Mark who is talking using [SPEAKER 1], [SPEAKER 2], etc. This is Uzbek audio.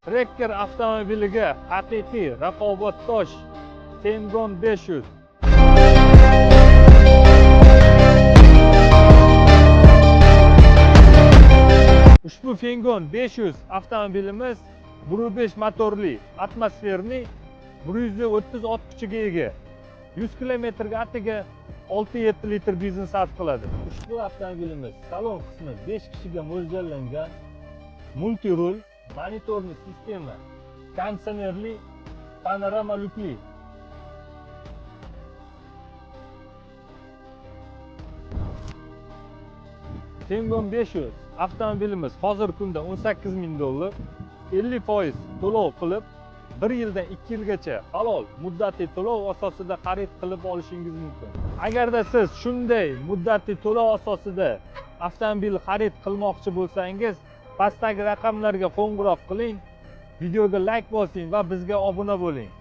[SPEAKER 1] Tracker avtomobiliga haqiqiy raqobatdosh Fengon 500. Ushbu Fengon 500 avtomobilimiz 1.5 motorli, atmosferli, 130 ot kuchiga ega. 100 km ga atiga 6-7 litr benzin sarf qiladi. Ushbu avtomobilimiz salon qismi 5 kishiga mo'ljallangan, multirul, monitorli sistema, konditsionerli, panorama lyukli. Fengon 500 avtomobilimiz hozirgi kunda 18 ming dollar, 50% to'lov qilib, 1 yildan 2 yilgacha halol muddatli to'lov asosida xarid qilib olishingiz mumkin. Agarda siz shunday muddatli to'lov asosida avtomobil xarid qilmoqchi bo'lsangiz, pastdagi raqamlarga qo'ng'iroq qiling, videoga like bosing va bizga obuna bo'ling.